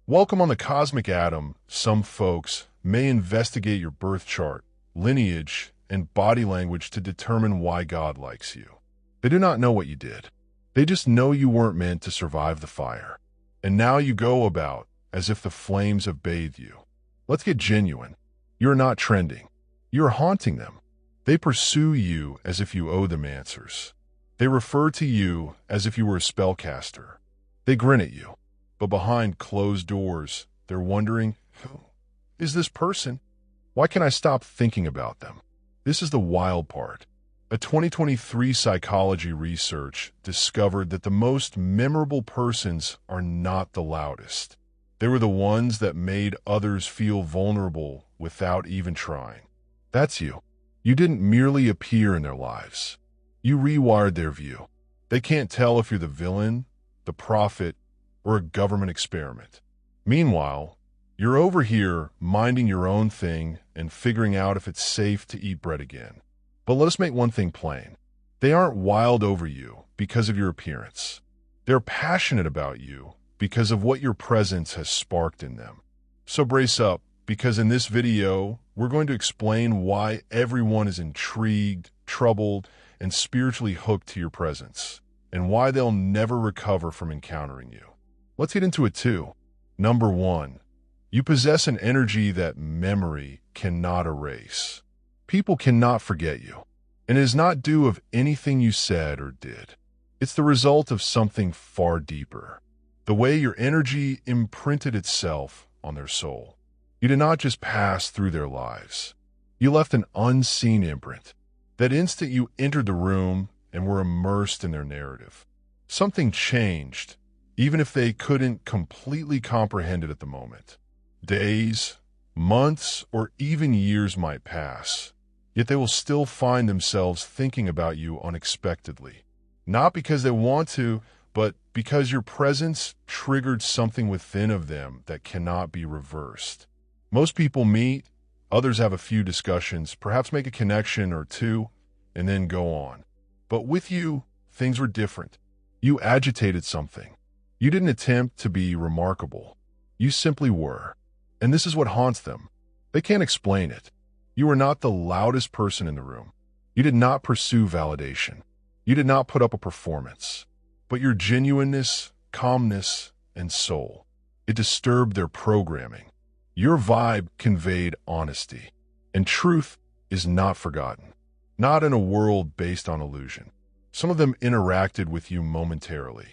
Welcome on the Cosmic Atom. Some folks may investigate your birth chart, lineage, and body language to determine why God likes you. They do not know what you did. They just know you weren't meant to survive the fire. And now you go about as if the flames have bathed you. Let's get genuine. You're not trending. You're haunting them. They pursue you as if you owe them answers. They refer to you as if you were a spellcaster. They grin at you. But behind closed doors, they're wondering, who is this person? Why can't I stop thinking about them? This is the wild part. A 2023 psychology research discovered that the most memorable persons are not the loudest. They were the ones that made others feel vulnerable without even trying. That's you. You didn't merely appear in their lives. You rewired their view. They can't tell if you're the villain, the prophet, or a government experiment. Meanwhile, you're over here minding your own thing and figuring out if it's safe to eat bread again. But let us make one thing plain. They aren't wild over you because of your appearance. They're passionate about you because of what your presence has sparked in them. So brace up, because in this video, we're going to explain why everyone is intrigued, troubled, and spiritually hooked to your presence, and why they'll never recover from encountering you. Let's get into it too. Number 1, you possess an energy that memory cannot erase. People cannot forget you, and it is not due of anything you said or did. It's the result of something far deeper. The way your energy imprinted itself on their soul. You did not just pass through their lives. You left an unseen imprint. That instant you entered the room and were immersed in their narrative. Something changed, even if they couldn't completely comprehend it at the moment. Days, months, or even years might pass, yet they will still find themselves thinking about you unexpectedly. Not because they want to, but because your presence triggered something within of them that cannot be reversed. Most people meet, others have a few discussions, perhaps make a connection or two, and then go on. But with you, things were different. You agitated something. You didn't attempt to be remarkable. You simply were. And this is what haunts them. They can't explain it. You were not the loudest person in the room. You did not pursue validation. You did not put up a performance. But your genuineness, calmness, and soul, it disturbed their programming. Your vibe conveyed honesty. And truth is not forgotten. Not in a world based on illusion. Some of them interacted with you momentarily.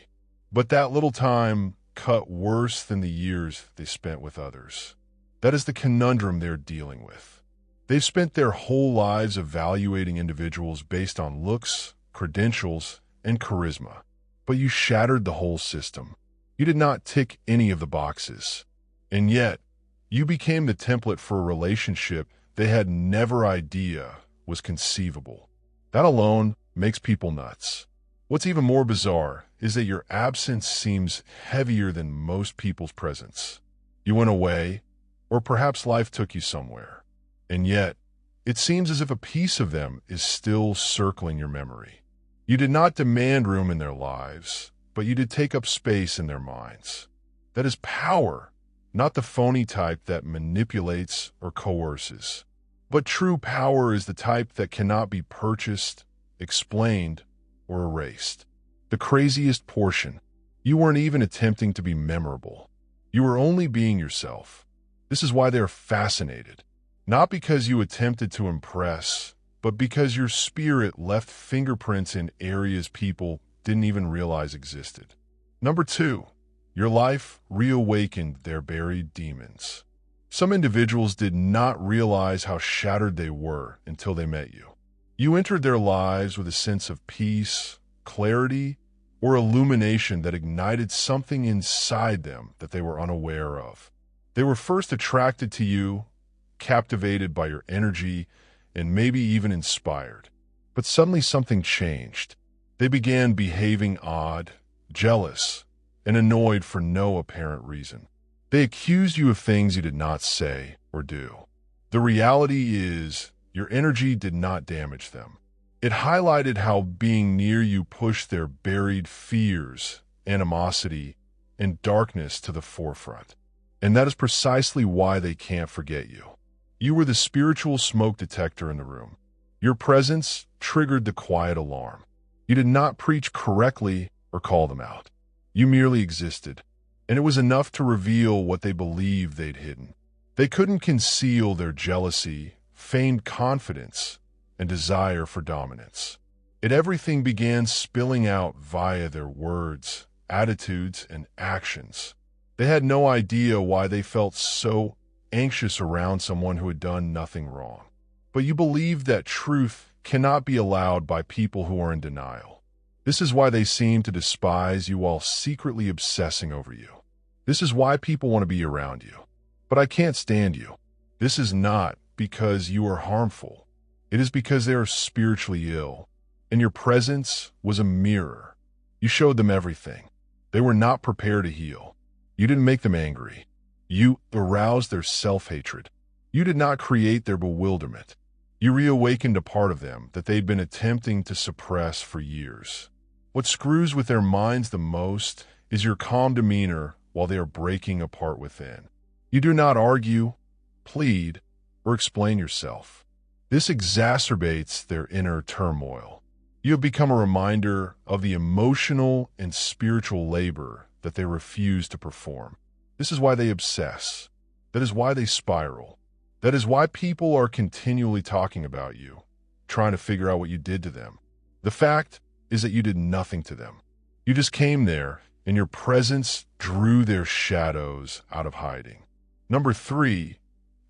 But that little time cut worse than the years they spent with others. That is the conundrum they're dealing with. They've spent their whole lives evaluating individuals based on looks, credentials, and charisma. But you shattered the whole system. You did not tick any of the boxes. And yet, you became the template for a relationship they had never idea was conceivable. That alone makes people nuts. What's even more bizarre is that your absence seems heavier than most people's presence. You went away, or perhaps life took you somewhere. And yet, it seems as if a piece of them is still circling your memory. You did not demand room in their lives, but you did take up space in their minds. That is power, not the phony type that manipulates or coerces. But true power is the type that cannot be purchased, explained, or erased. The craziest portion, you weren't even attempting to be memorable. You were only being yourself. This is why they're fascinated. Not because you attempted to impress, but because your spirit left fingerprints in areas people didn't even realize existed. Number 2, your life reawakened their buried demons. Some individuals did not realize how shattered they were until they met you. You entered their lives with a sense of peace, clarity, or illumination that ignited something inside them that they were unaware of. They were first attracted to you, captivated by your energy, and maybe even inspired. But suddenly something changed. They began behaving odd, jealous, and annoyed for no apparent reason. They accused you of things you did not say or do. The reality is, your energy did not damage them. It highlighted how being near you pushed their buried fears, animosity, and darkness to the forefront. And that is precisely why they can't forget you. You were the spiritual smoke detector in the room. Your presence triggered the quiet alarm. You did not preach correctly or call them out. You merely existed, and it was enough to reveal what they believed they'd hidden. They couldn't conceal their jealousy, feigned confidence, and desire for dominance. Everything began spilling out via their words, attitudes, and actions. They had no idea why they felt so anxious around someone who had done nothing wrong. But you believe that truth cannot be allowed by people who are in denial. This is why they seem to despise you while secretly obsessing over you. This is why people want to be around you. But I can't stand you. This is not because you are harmful. It is because they are spiritually ill, and your presence was a mirror. You showed them everything. They were not prepared to heal. You didn't make them angry. You aroused their self-hatred. You did not create their bewilderment. You reawakened a part of them that they'd been attempting to suppress for years. What screws with their minds the most is your calm demeanor while they are breaking apart within. You do not argue, plead, or explain yourself. This exacerbates their inner turmoil. You have become a reminder of the emotional and spiritual labor that they refuse to perform. This is why they obsess. That is why they spiral. That is why people are continually talking about you, trying to figure out what you did to them. The fact is that you did nothing to them. You just came there, and your presence drew their shadows out of hiding. Number 3,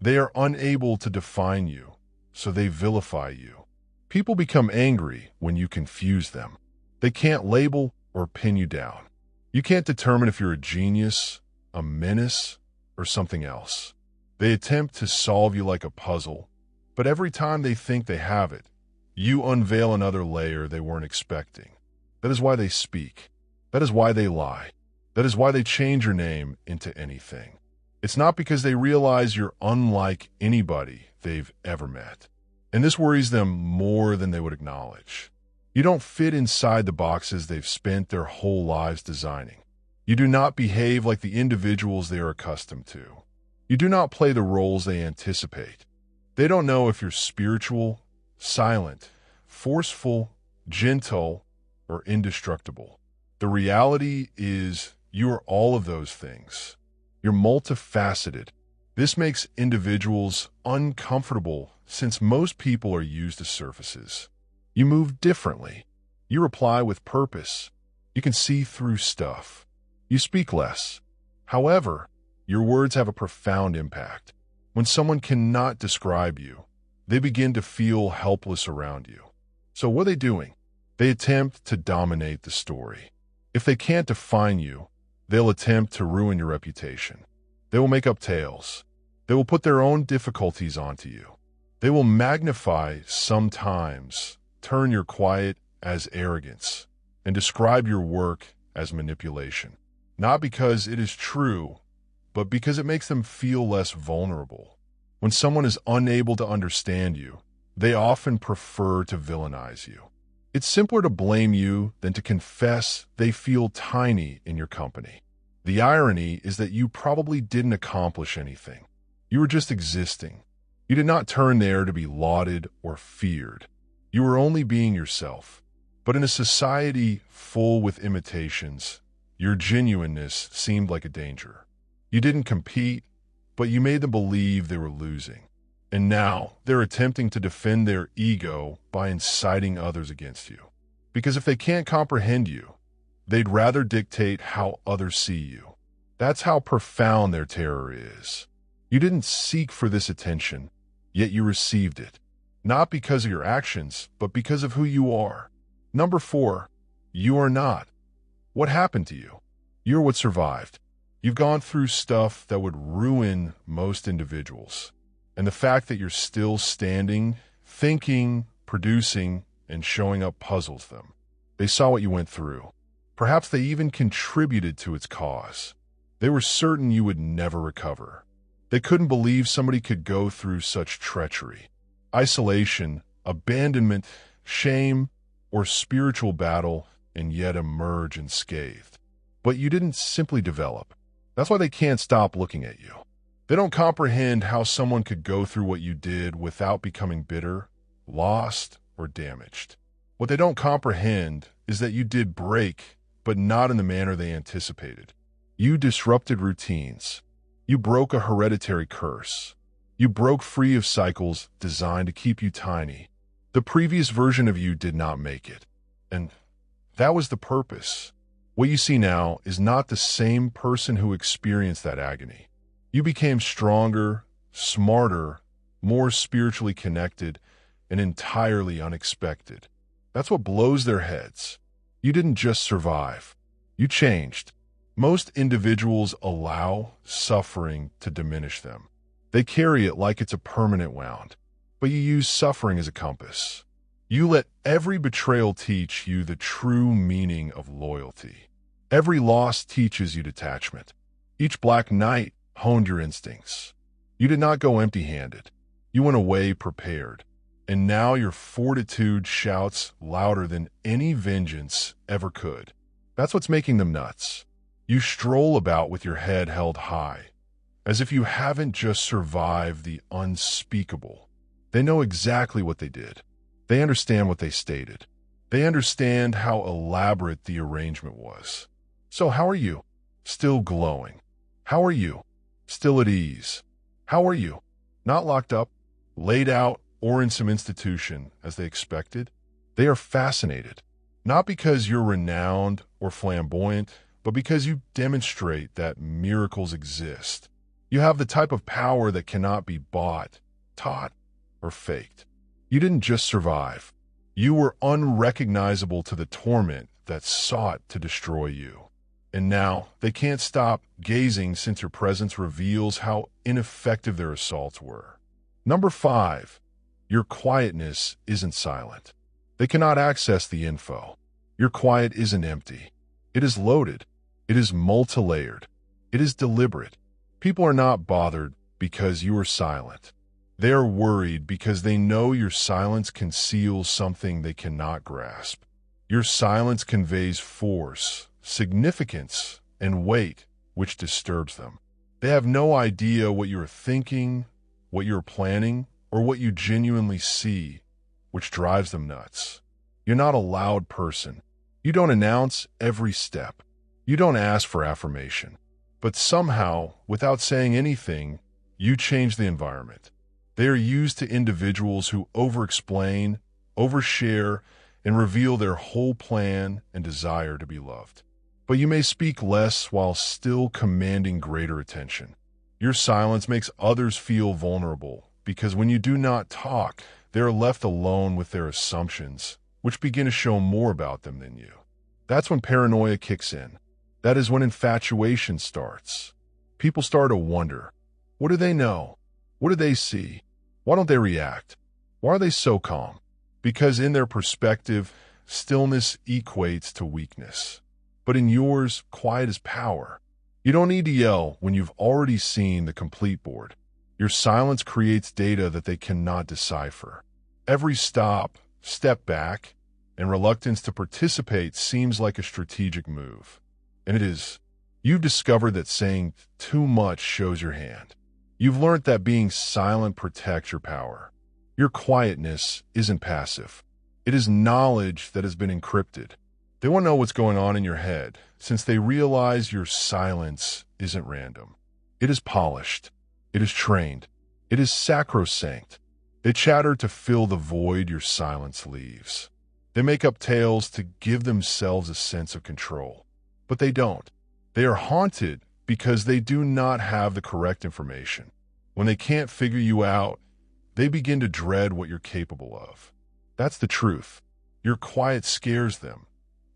they are unable to define you, so they vilify you. People become angry when you confuse them. They can't label or pin you down. You can't determine if you're a genius, a menace, or something else. They attempt to solve you like a puzzle, but every time they think they have it, you unveil another layer they weren't expecting. That is why they speak. That is why they lie. That is why they change your name into anything. It's not because they realize you're unlike anybody they've ever met. And this worries them more than they would acknowledge. You don't fit inside the boxes they've spent their whole lives designing. You do not behave like the individuals they are accustomed to. You do not play the roles they anticipate. They don't know if you're spiritual, silent, forceful, gentle, or indestructible. The reality is you are all of those things. You're multifaceted. This makes individuals uncomfortable since most people are used to surfaces. You move differently. You reply with purpose. You can see through stuff. You speak less. However, your words have a profound impact. When someone cannot describe you, they begin to feel helpless around you. So what are they doing? They attempt to dominate the story. If they can't define you, they'll attempt to ruin your reputation. They will make up tales. They will put their own difficulties onto you. They will magnify, sometimes turn your quiet as arrogance, and describe your work as manipulation. Not because it is true, but because it makes them feel less vulnerable. When someone is unable to understand you, they often prefer to villainize you. It's simpler to blame you than to confess they feel tiny in your company. The irony is that you probably didn't accomplish anything. You were just existing. You did not turn there to be lauded or feared. You were only being yourself. But in a society full with imitations, your genuineness seemed like a danger. You didn't compete, but you made them believe they were losing. And now they're attempting to defend their ego by inciting others against you. Because if they can't comprehend you, they'd rather dictate how others see you. That's how profound their terror is. You didn't seek for this attention, yet you received it. Not because of your actions, but because of who you are. Number 4, you are not. What happened to you? You're what survived. You've gone through stuff that would ruin most individuals. And the fact that you're still standing, thinking, producing, and showing up puzzles them. They saw what you went through. Perhaps they even contributed to its cause. They were certain you would never recover. They couldn't believe somebody could go through such treachery. Isolation, abandonment, shame, or spiritual battle, and yet emerge unscathed. But you didn't simply develop. That's why they can't stop looking at you. They don't comprehend how someone could go through what you did without becoming bitter, lost, or damaged. What they don't comprehend is that you did break, but not in the manner they anticipated. You disrupted routines. You broke a hereditary curse. You broke free of cycles designed to keep you tiny. The previous version of you did not make it. And that was the purpose. What you see now is not the same person who experienced that agony. You became stronger, smarter, more spiritually connected, and entirely unexpected. That's what blows their heads. You didn't just survive. You changed. Most individuals allow suffering to diminish them. They carry it like it's a permanent wound, but you use suffering as a compass. You let every betrayal teach you the true meaning of loyalty. Every loss teaches you detachment. Each black night honed your instincts. You did not go empty-handed. You went away prepared. And now your fortitude shouts louder than any vengeance ever could. That's what's making them nuts. You stroll about with your head held high, as if you haven't just survived the unspeakable. They know exactly what they did. They understand what they stated. They understand how elaborate the arrangement was. So how are you? Still glowing. How are you? Still at ease. How are you? Not locked up, laid out, or in some institution, as they expected? They are fascinated, not because you're renowned or flamboyant, but because you demonstrate that miracles exist. You have the type of power that cannot be bought, taught, or faked. You didn't just survive. You were unrecognizable to the torment that sought to destroy you. And now they can't stop gazing since your presence reveals how ineffective their assaults were. Number 5, your quietness isn't silent. They cannot access the info. Your quiet isn't empty. It is loaded. It is multi-layered. It is deliberate. People are not bothered because you are silent. They are worried because they know your silence conceals something they cannot grasp. Your silence conveys force, significance, and weight, which disturbs them. They have no idea what you are thinking, what you are planning, or what you genuinely see, which drives them nuts. You're not a loud person. You don't announce every step. You don't ask for affirmation. But somehow, without saying anything, you change the environment. They are used to individuals who over-explain, overshare, and reveal their whole plan and desire to be loved. But you may speak less while still commanding greater attention. Your silence makes others feel vulnerable because when you do not talk, they are left alone with their assumptions, which begin to show more about them than you. That's when paranoia kicks in. That is when infatuation starts. People start to wonder, what do they know? What do they see? Why don't they react? Why are they so calm? Because in their perspective, stillness equates to weakness. But in yours, quiet is power. You don't need to yell when you've already seen the complete board. Your silence creates data that they cannot decipher. Every step back, and reluctance to participate seems like a strategic move. And it is. You've discovered that saying too much shows your hand. You've learned that being silent protects your power. Your quietness isn't passive. It is knowledge that has been encrypted. They want to know what's going on in your head, since they realize your silence isn't random. It is polished. It is trained. It is sacrosanct. They chatter to fill the void your silence leaves. They make up tales to give themselves a sense of control. But they don't. They are haunted because they do not have the correct information. When they can't figure you out, they begin to dread what you're capable of. That's the truth. Your quiet scares them.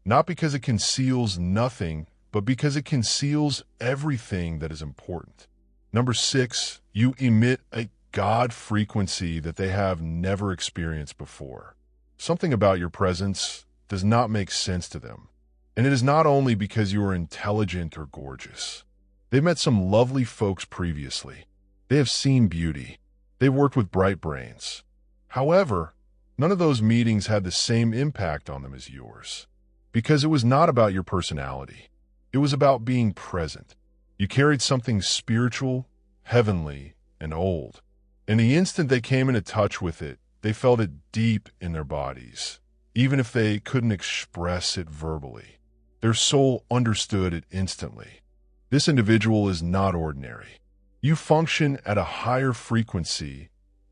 Not because it conceals nothing, but because it conceals everything that is important. Number 6, you emit a God frequency that they have never experienced before. Something about your presence does not make sense to them. And it is not only because you are intelligent or gorgeous. They've met some lovely folks previously. They have seen beauty. They've worked with bright brains. However, none of those meetings had the same impact on them as yours. Because it was not about your personality. It was about being present. You carried something spiritual, heavenly, and old. And the instant they came into touch with it, they felt it deep in their bodies, even if they couldn't express it verbally. Their soul understood it instantly. This individual is not ordinary. You function at a higher frequency,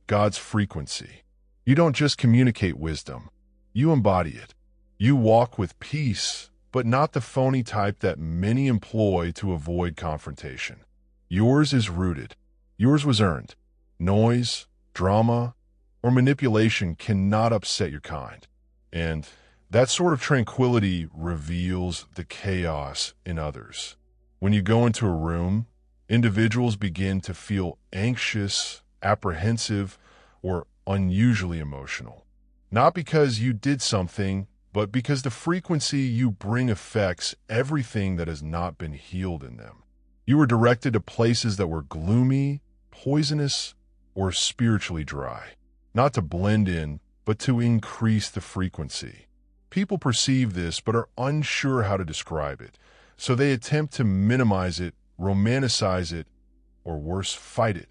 God's frequency. You don't just communicate wisdom, you embody it. You walk with peace, but not the phony type that many employ to avoid confrontation. Yours is rooted. Yours was earned. Noise, drama, or manipulation cannot upset your kind. And that sort of tranquility reveals the chaos in others. When you go into a room, individuals begin to feel anxious, apprehensive, or unusually emotional. Not because you did something, but because the frequency you bring affects everything that has not been healed in them. You were directed to places that were gloomy, poisonous, or spiritually dry. Not to blend in, but to increase the frequency. People perceive this but are unsure how to describe it, so they attempt to minimize it, romanticize it, or worse, fight it.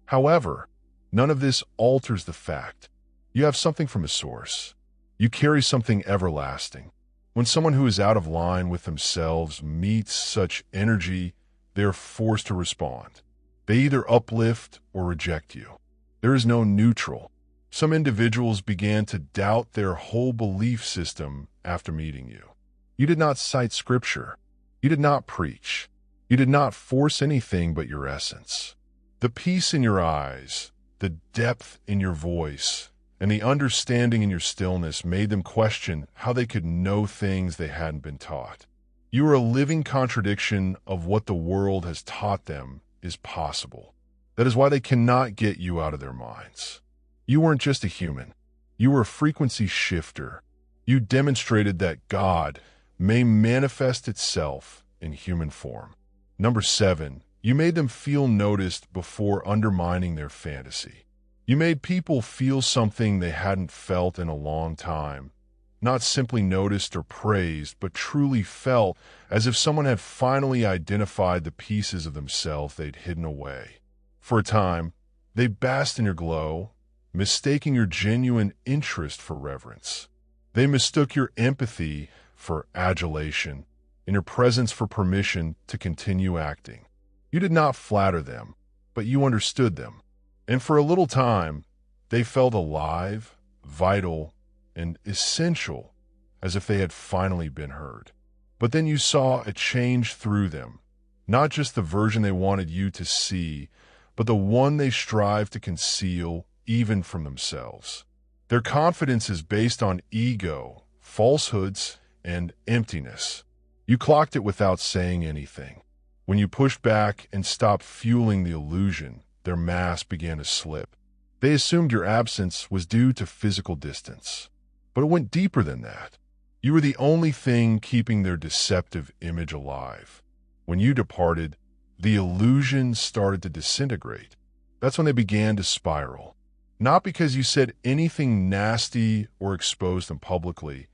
However, none of this alters the fact. You have something from a source. You carry something everlasting. When someone who is out of line with themselves meets such energy, they are forced to respond. They either uplift or reject you. There is no neutral. Some individuals began to doubt their whole belief system after meeting you. You did not cite scripture. You did not preach. You did not force anything but your essence. The peace in your eyes, the depth in your voice, and the understanding in your stillness made them question how they could know things they hadn't been taught. You are a living contradiction of what the world has taught them is possible. That is why they cannot get you out of their minds. You weren't just a human. You were a frequency shifter. You demonstrated that God may manifest itself in human form. Number 7, you made them feel noticed before undermining their fantasy. You made people feel something they hadn't felt in a long time, not simply noticed or praised, but truly felt as if someone had finally identified the pieces of themselves they'd hidden away. For a time, they basked in your glow, mistaking your genuine interest for reverence. They mistook your empathy for adulation and your presence for permission to continue acting. You did not flatter them, but you understood them. And for a little time, they felt alive, vital, and essential, as if they had finally been heard. But then you saw a change through them, not just the version they wanted you to see, but the one they strive to conceal even from themselves. Their confidence is based on ego, falsehoods, and emptiness. You clocked it without saying anything. When you pushed back and stopped fueling the illusion, their mask began to slip. They assumed your absence was due to physical distance. But it went deeper than that. You were the only thing keeping their deceptive image alive. When you departed, the illusion started to disintegrate. That's when they began to spiral. Not because you said anything nasty or exposed them publicly,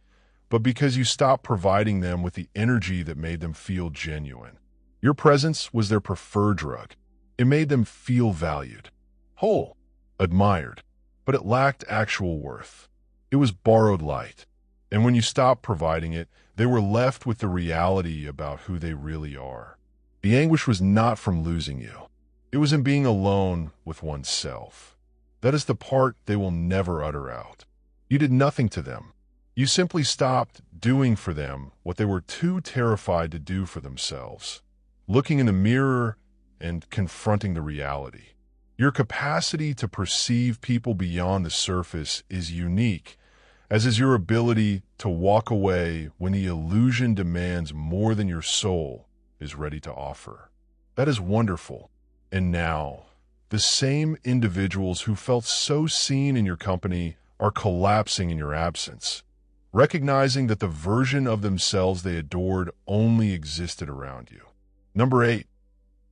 but because you stopped providing them with the energy that made them feel genuine. Your presence was their preferred drug. It made them feel valued, whole, admired, but it lacked actual worth. It was borrowed light. And when you stopped providing it, they were left with the reality about who they really are. The anguish was not from losing you. It was in being alone with oneself. That is the part they will never utter out. You did nothing to them. You simply stopped doing for them what they were too terrified to do for themselves. Looking in the mirror and confronting the reality. Your capacity to perceive people beyond the surface is unique, as is your ability to walk away when the illusion demands more than your soul is ready to offer. That is wonderful. And now, the same individuals who felt so seen in your company are collapsing in your absence, recognizing that the version of themselves they adored only existed around you. Number 8,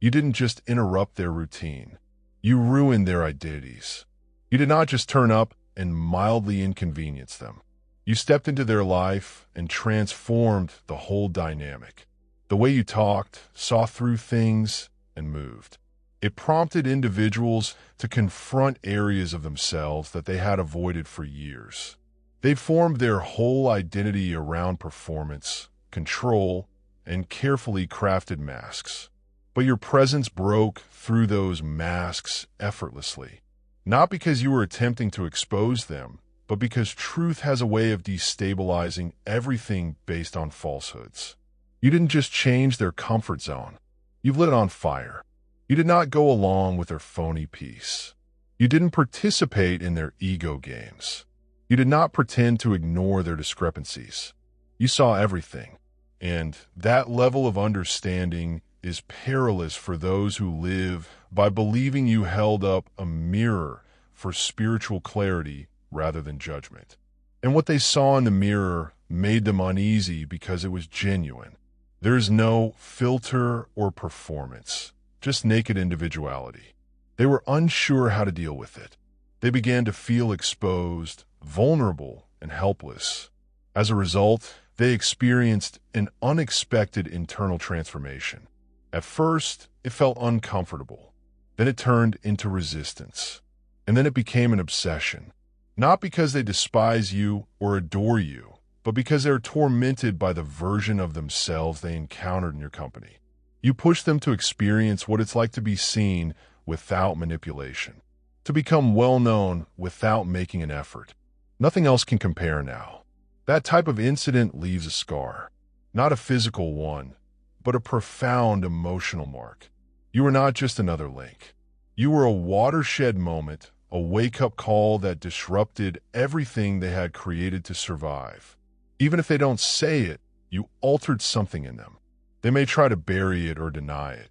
you didn't just interrupt their routine. You ruined their identities. You did not just turn up and mildly inconvenience them. You stepped into their life and transformed the whole dynamic. The way you talked, saw through things, and moved. It prompted individuals to confront areas of themselves that they had avoided for years. They formed their whole identity around performance, control, and carefully crafted masks. But your presence broke through those masks effortlessly. Not because you were attempting to expose them, but because truth has a way of destabilizing everything based on falsehoods. You didn't just change their comfort zone. You've lit it on fire. You did not go along with their phony peace. You didn't participate in their ego games. You did not pretend to ignore their discrepancies. You saw everything. And that level of understanding is perilous for those who live by believing you held up a mirror for spiritual clarity rather than judgment. And what they saw in the mirror made them uneasy because it was genuine. There is no filter or performance, just naked individuality. They were unsure how to deal with it. They began to feel exposed, vulnerable, and helpless. As a result, they experienced an unexpected internal transformation. At first, it felt uncomfortable. Then it turned into resistance. And then it became an obsession. Not because they despise you or adore you, but because they're tormented by the version of themselves they encountered in your company. You push them to experience what it's like to be seen without manipulation, to become well-known without making an effort. Nothing else can compare now. That type of incident leaves a scar, not a physical one, but a profound emotional mark. You were not just another link. You were a watershed moment, a wake-up call that disrupted everything they had created to survive. Even if they don't say it, you altered something in them. They may try to bury it or deny it,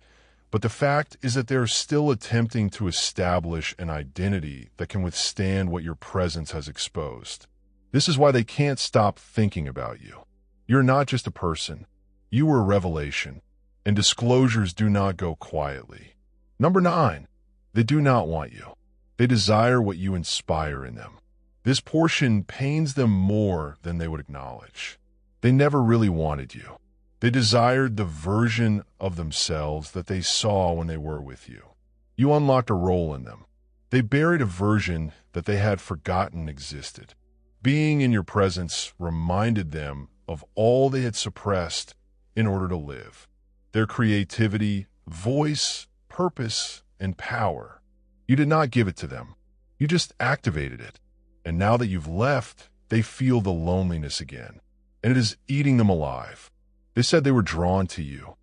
but the fact is that they're still attempting to establish an identity that can withstand what your presence has exposed. This is why they can't stop thinking about you. You're not just a person. You were a revelation, and disclosures do not go quietly. Number 9, they do not want you. They desire what you inspire in them. This portion pains them more than they would acknowledge. They never really wanted you. They desired the version of themselves that they saw when they were with you. You unlocked a role in them. They buried a version that they had forgotten existed. Being in your presence reminded them of all they had suppressed in order to live. Their creativity, voice, purpose, and power. You did not give it to them. You just activated it. And now that you've left, they feel the loneliness again. And it is eating them alive. They said they were drawn to you.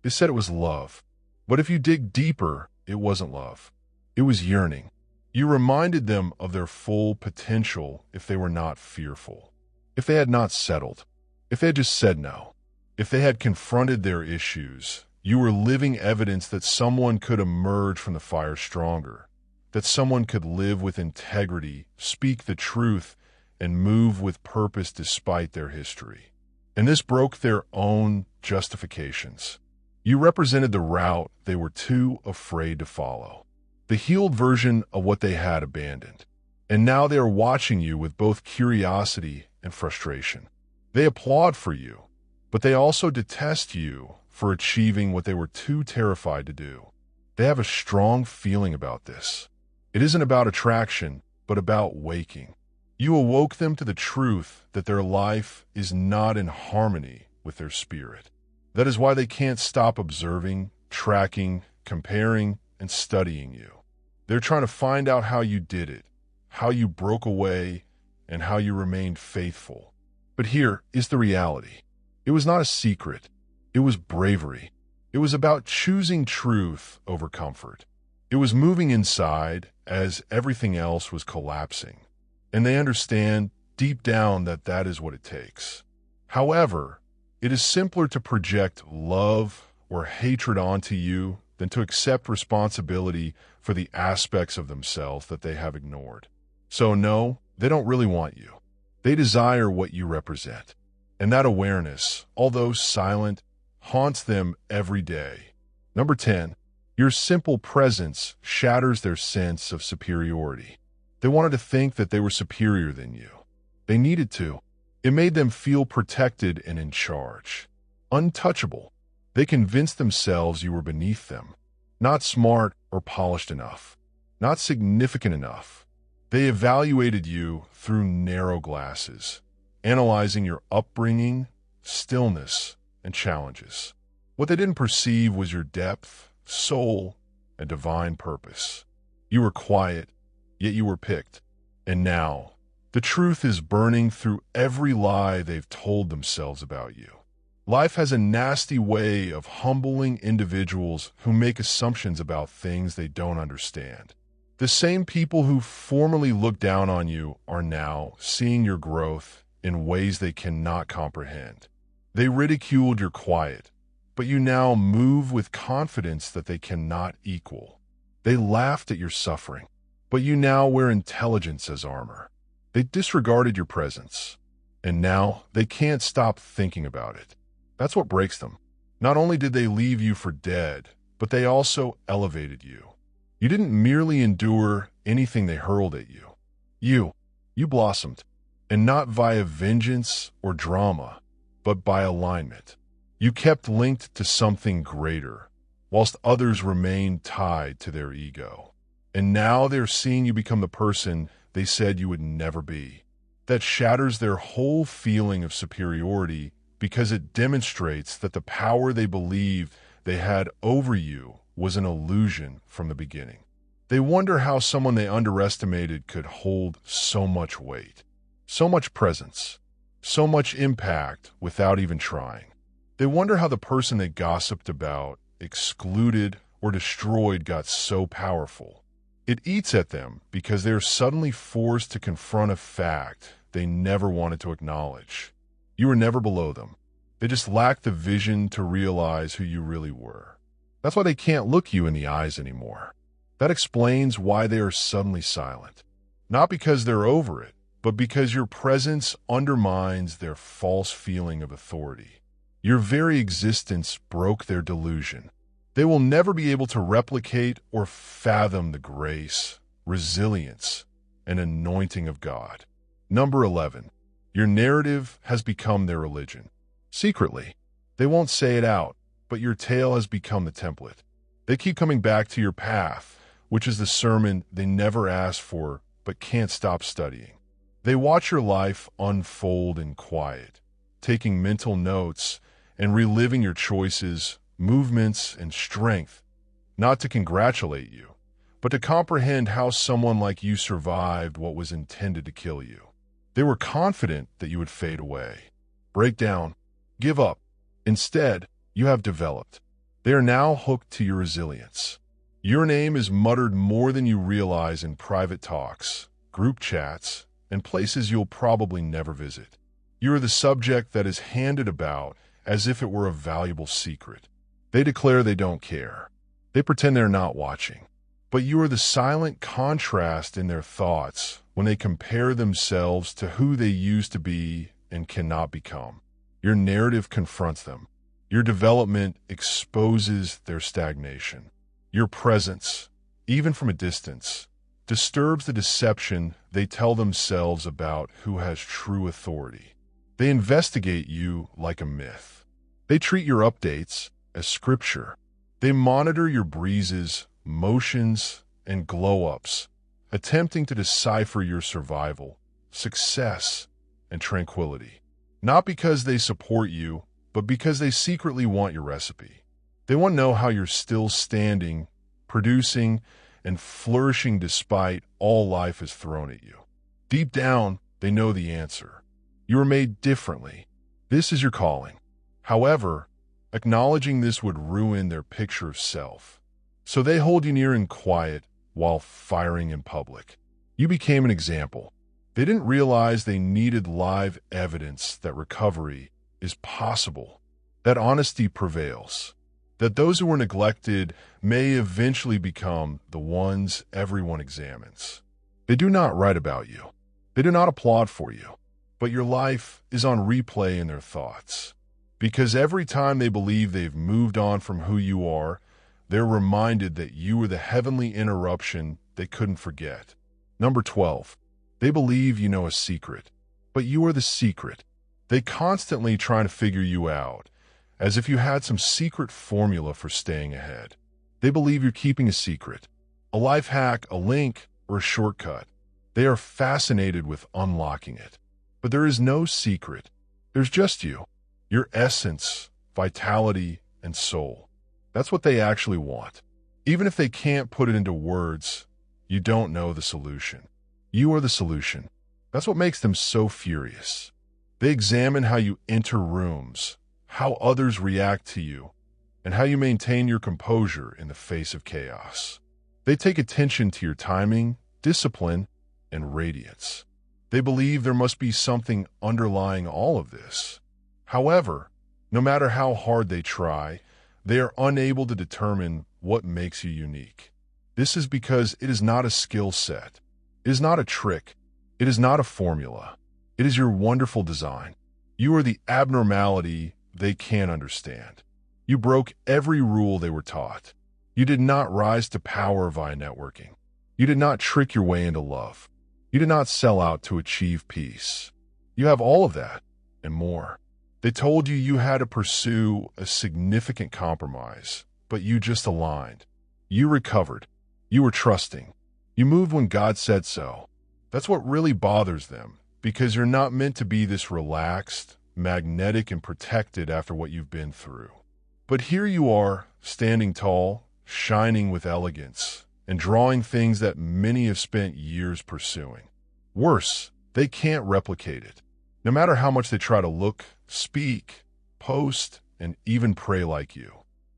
They said it was love. But if you dig deeper, it wasn't love. It was yearning. You reminded them of their full potential if they were not fearful. If they had not settled. If they had just said no. If they had confronted their issues, you were living evidence that someone could emerge from the fire stronger, that someone could live with integrity, speak the truth, and move with purpose despite their history. And this broke their own justifications. You represented the route they were too afraid to follow, the healed version of what they had abandoned. And now they are watching you with both curiosity and frustration. They applaud for you, but they also detest you for achieving what they were too terrified to do. They have a strong feeling about this. It isn't about attraction, but about waking. You awoke them to the truth that their life is not in harmony with their spirit. That is why they can't stop observing, tracking, comparing, and studying you. They're trying to find out how you did it, how you broke away, and how you remained faithful. But here is the reality. It was not a secret. It was bravery. It was about choosing truth over comfort. It was moving inside as everything else was collapsing. And they understand deep down that that is what it takes. However, it is simpler to project love or hatred onto you than to accept responsibility for the aspects of themselves that they have ignored. So no, they don't really want you. They desire what you represent. And that awareness, although silent, haunts them every day. Number 10, your simple presence shatters their sense of superiority. They wanted to think that they were superior than you. They needed to. It made them feel protected and in charge, untouchable. They convinced themselves you were beneath them, not smart or polished enough, not significant enough. They evaluated you through narrow glasses, analyzing your upbringing, stillness, and challenges. What they didn't perceive was your depth, soul, and divine purpose. You were quiet, yet you were picked. And now, the truth is burning through every lie they've told themselves about you. Life has a nasty way of humbling individuals who make assumptions about things they don't understand. The same people who formerly looked down on you are now seeing your growth in ways they cannot comprehend. They ridiculed your quiet, but you now move with confidence that they cannot equal. They laughed at your suffering, but you now wear intelligence as armor. They disregarded your presence, and now they can't stop thinking about it. That's what breaks them. Not only did they leave you for dead, but they also elevated you. You didn't merely endure anything they hurled at you. You blossomed, and not via vengeance or drama, but by alignment. You kept linked to something greater, whilst others remained tied to their ego. And now they're seeing you become the person they said you would never be. That shatters their whole feeling of superiority because it demonstrates that the power they believed they had over you was an illusion from the beginning. They wonder how someone they underestimated could hold so much weight, so much presence, so much impact without even trying. They wonder how the person they gossiped about, excluded, or destroyed got so powerful. It eats at them because they are suddenly forced to confront a fact they never wanted to acknowledge. You were never below them. They just lacked the vision to realize who you really were. That's why they can't look you in the eyes anymore. That explains why they are suddenly silent. Not because they're over it, but because your presence undermines their false feeling of authority. Your very existence broke their delusion. They will never be able to replicate or fathom the grace, resilience, and anointing of God. Number 11. Your narrative has become their religion. Secretly, they won't say it out, but your tale has become the template. They keep coming back to your path, which is the sermon they never asked for but can't stop studying. They watch your life unfold in quiet, taking mental notes and reliving your choices, movements, and strength, not to congratulate you, but to comprehend how someone like you survived what was intended to kill you. They were confident that you would fade away, break down, give up. Instead, you have developed. They are now hooked to your resilience. Your name is muttered more than you realize in private talks, group chats, and places you'll probably never visit. You are the subject that is handed about as if it were a valuable secret. They declare they don't care. They pretend they're not watching. But you are the silent contrast in their thoughts when they compare themselves to who they used to be and cannot become. Your narrative confronts them. Your development exposes their stagnation. Your presence, even from a distance, disturbs the deception they tell themselves about who has true authority. They investigate you like a myth. They treat your updates as scripture. They monitor your breezes, motions, and glow-ups, attempting to decipher your survival, success, and tranquility. Not because they support you, but because they secretly want your recipe. They want to know how you're still standing, producing, and flourishing despite all life has thrown at you. Deep down, they know the answer. You are made differently. This is your calling. However, acknowledging this would ruin their picture of self. So they hold you near in quiet while firing in public. You became an example. They didn't realize they needed live evidence that recovery is possible, that honesty prevails, that those who were neglected may eventually become the ones everyone examines. They do not write about you. They do not applaud for you, but your life is on replay in their thoughts. Because every time they believe they've moved on from who you are, they're reminded that you were the heavenly interruption they couldn't forget. Number 12. They believe you know a secret, but you are the secret. They constantly try to figure you out, as if you had some secret formula for staying ahead. They believe you're keeping a secret, a life hack, a link, or a shortcut. They are fascinated with unlocking it. But there is no secret. There's just you, your essence, vitality, and soul. That's what they actually want. Even if they can't put it into words, you don't know the solution. You are the solution. That's what makes them so furious. They examine how you enter rooms, how others react to you, and how you maintain your composure in the face of chaos. They take attention to your timing, discipline, and radiance. They believe there must be something underlying all of this. However, no matter how hard they try, they are unable to determine what makes you unique. This is because it is not a skill set. It is not a trick. It is not a formula. It is your wonderful design. You are the abnormality they can't understand. You broke every rule they were taught. You did not rise to power via networking. You did not trick your way into love. You did not sell out to achieve peace. You have all of that and more. They told you had to pursue a significant compromise, but you just aligned. You recovered. You were trusting. You moved when God said so. That's what really bothers them, because you're not meant to be this relaxed, magnetic, and protected after what you've been through. But here you are, standing tall, shining with elegance, and drawing things that many have spent years pursuing. Worse, they can't replicate it. No matter how much they try to look, speak, post, and even pray like you,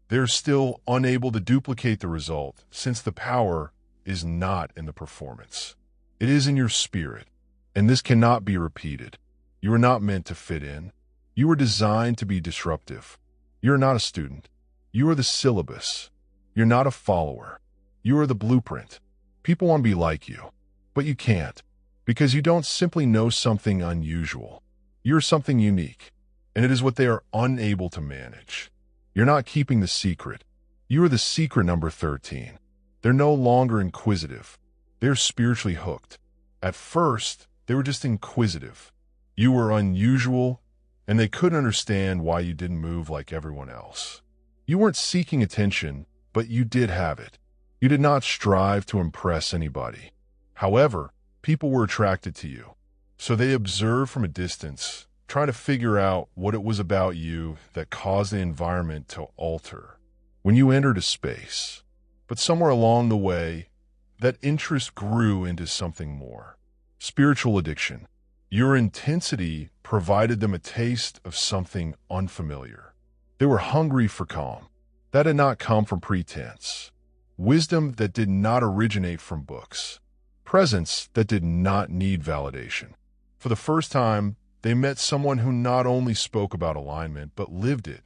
they're still unable to duplicate the result, since the power is not in the performance. It is in your spirit, and this cannot be repeated. You are not meant to fit in. You are designed to be disruptive. You are not a student. You are the syllabus. You're not a follower. You are the blueprint. People want to be like you, but you can't, because you don't simply know something unusual. You're something unique, and it is what they are unable to manage. You're not keeping the secret. You are the secret number 13. They're no longer inquisitive. They're spiritually hooked. At first, they were just inquisitive. You were unusual, and they couldn't understand why you didn't move like everyone else. You weren't seeking attention, but you did have it. You did not strive to impress anybody. However, people were attracted to you. So they observed from a distance, trying to figure out what it was about you that caused the environment to alter when you entered a space. But somewhere along the way, that interest grew into something more. Spiritual addiction. Your intensity provided them a taste of something unfamiliar. They were hungry for calm. That had not come from pretense. Wisdom that did not originate from books. Presence that did not need validation. For the first time, they met someone who not only spoke about alignment, but lived it,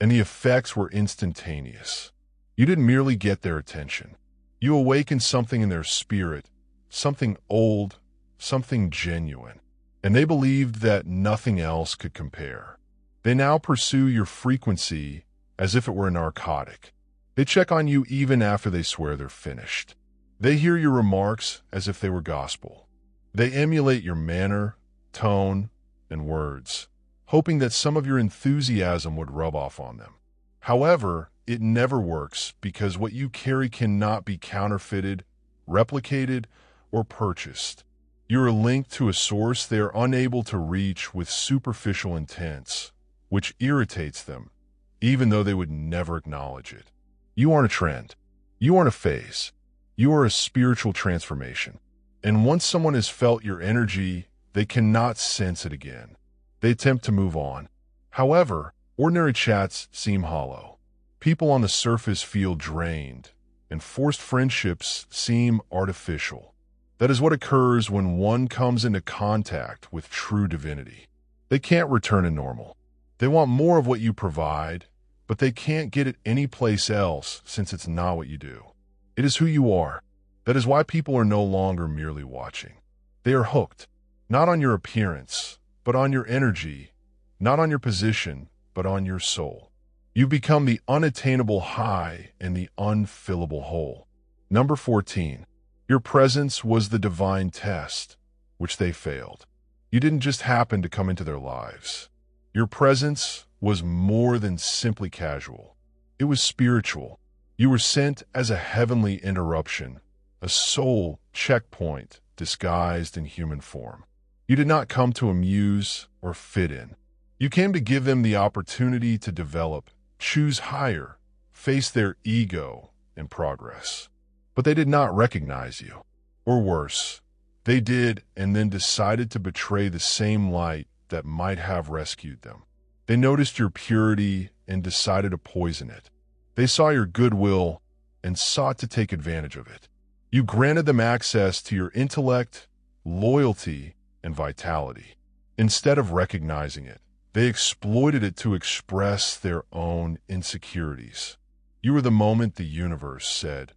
and the effects were instantaneous. You didn't merely get their attention. You awakened something in their spirit, something old, something genuine, and they believed that nothing else could compare. They now pursue your frequency as if it were a narcotic. They check on you even after they swear they're finished. They hear your remarks as if they were gospel. They emulate your manner, tone, and words, hoping that some of your enthusiasm would rub off on them. However, it never works because what you carry cannot be counterfeited, replicated, or purchased. You are linked to a source they are unable to reach with superficial intents, which irritates them, even though they would never acknowledge it. You aren't a trend. You aren't a phase. You are a spiritual transformation. And once someone has felt your energy, they cannot sense it again. They attempt to move on. However, ordinary chats seem hollow. People on the surface feel drained, and forced friendships seem artificial. That is what occurs when one comes into contact with true divinity. They can't return to normal. They want more of what you provide, but they can't get it anyplace else since it's not what you do. It is who you are. That is why people are no longer merely watching. They are hooked, not on your appearance, but on your energy, not on your position, but on your soul. You become the unattainable high and the unfillable hole. Number 14. Your presence was the divine test, which they failed. You didn't just happen to come into their lives. Your presence was more than simply casual. It was spiritual. You were sent as a heavenly interruption, a soul checkpoint disguised in human form. You did not come to amuse or fit in. You came to give them the opportunity to develop, choose higher, face their ego, and progress. But they did not recognize you. Or worse, they did and then decided to betray the same light that might have rescued them. They noticed your purity and decided to poison it. They saw your goodwill and sought to take advantage of it. You granted them access to your intellect, loyalty, and vitality. Instead of recognizing it, they exploited it to express their own insecurities. You were the moment the universe said,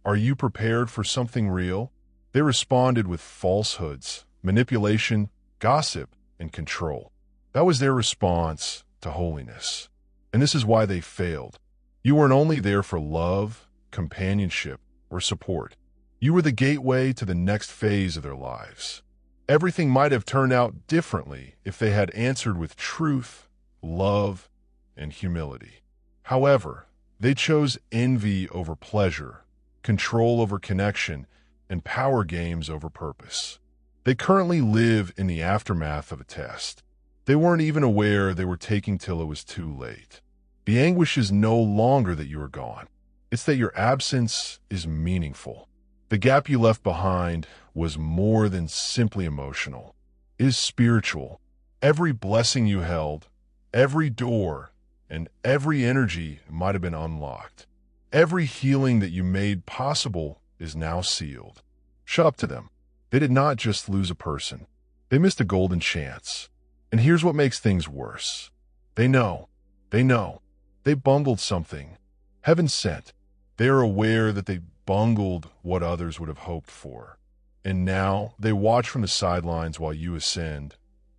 "Are you prepared for something real?" They responded with falsehoods, manipulation, gossip, and control. That was their response to holiness. And this is why they failed. You weren't only there for love, companionship, or support. You were the gateway to the next phase of their lives. Everything might have turned out differently if they had answered with truth, love, and humility. However, they chose envy over pleasure, control over connection, and power games over purpose. They currently live in the aftermath of a test. They weren't even aware they were taking till it was too late. The anguish is no longer that you are gone. It's that your absence is meaningful. The gap you left behind was more than simply emotional. It is spiritual. Every blessing you held, every door, and every energy might have been unlocked. Every healing that you made possible is now sealed. Shut up to them. They did not just lose a person. They missed a golden chance. And here's what makes things worse. They know. They bungled something. Heaven sent. They are aware that they bungled what others would have hoped for. And now they watch from the sidelines while you ascend,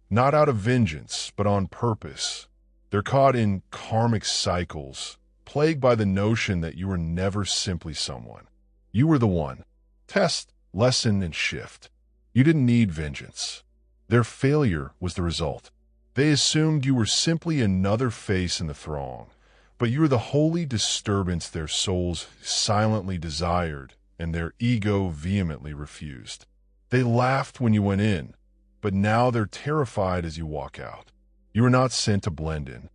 not out of vengeance, but on purpose. They're caught in karmic cycles, plagued by the notion that you were never simply someone. You were the one. Test, lesson, and shift. You didn't need vengeance. Their failure was the result. They assumed you were simply another face in the throng, but you were the holy disturbance their souls silently desired and their ego vehemently refused. They laughed when you went in, but now they're terrified as you walk out. You were not sent to blend in.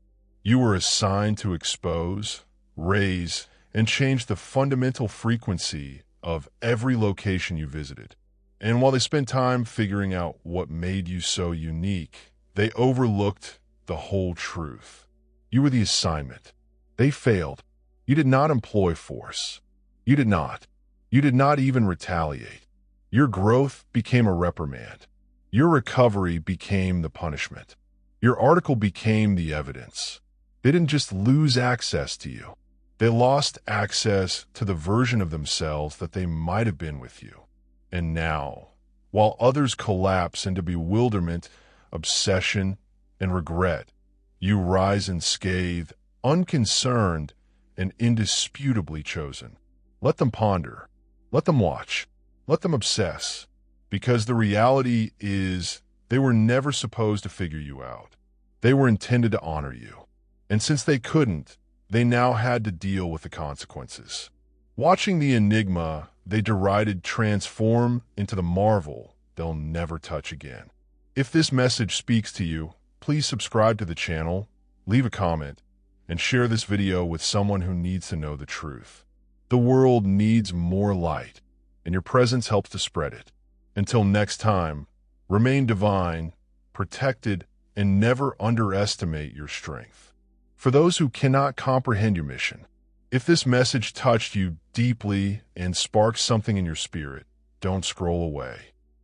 You were assigned to expose, raise, and change the fundamental frequency of every location you visited. And while they spent time figuring out what made you so unique, they overlooked the whole truth. You were the assignment. They failed. You did not employ force. You did not. You did not even retaliate. Your growth became a reprimand. Your recovery became the punishment. Your article became the evidence. They didn't just lose access to you. They lost access to the version of themselves that they might have been with you. And now, while others collapse into bewilderment, obsession, and regret, you rise unscathed, unconcerned, and indisputably chosen. Let them ponder. Let them watch. Let them obsess. Because the reality is, they were never supposed to figure you out. They were intended to honor you. And since they couldn't, they now had to deal with the consequences. Watching the enigma they derided transform into the marvel they'll never touch again. If this message speaks to you, please subscribe to the channel, leave a comment, and share this video with someone who needs to know the truth. The world needs more light, and your presence helps to spread it. Until next time, remain divine, protected, and never underestimate your strength. For those who cannot comprehend your mission, if this message touched you deeply and sparked something in your spirit, don't scroll away.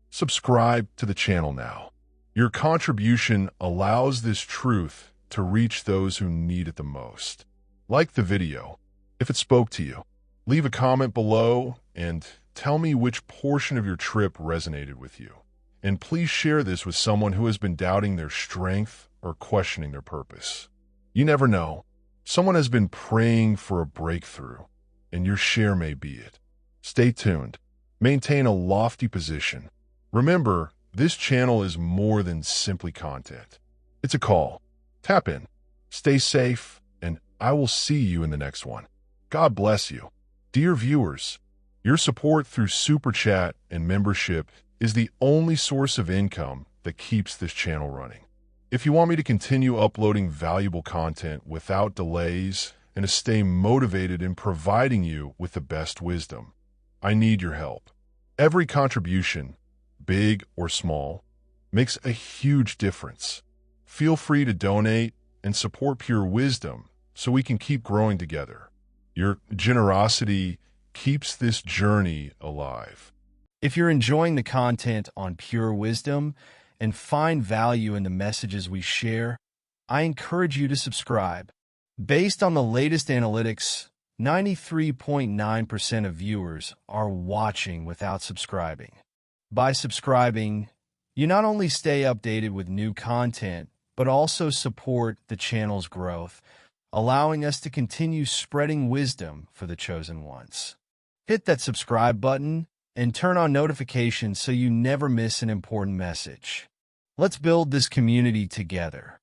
Subscribe to the channel now. Your contribution allows this truth to reach those who need it the most. Like the video if it spoke to you. Leave a comment below and tell me which portion of your trip resonated with you. And please share this with someone who has been doubting their strength or questioning their purpose. You never know. Someone has been praying for a breakthrough, and your share may be it. Stay tuned. Maintain a lofty position. Remember, this channel is more than simply content. It's a call. Tap in. Stay safe, and I will see you in the next one. God bless you. Dear viewers, your support through Super Chat and membership is the only source of income that keeps this channel running. If you want me to continue uploading valuable content without delays and to stay motivated in providing you with the best wisdom, I need your help. Every contribution, big or small, makes a huge difference. Feel free to donate and support Pure Wisdom so we can keep growing together. Your generosity keeps this journey alive. If you're enjoying the content on Pure Wisdom and find value in the messages we share, I encourage you to subscribe. Based on the latest analytics, 93.9% of viewers are watching without subscribing. By subscribing, you not only stay updated with new content, but also support the channel's growth, allowing us to continue spreading wisdom for the chosen ones. Hit that subscribe button and turn on notifications so you never miss an important message. Let's build this community together.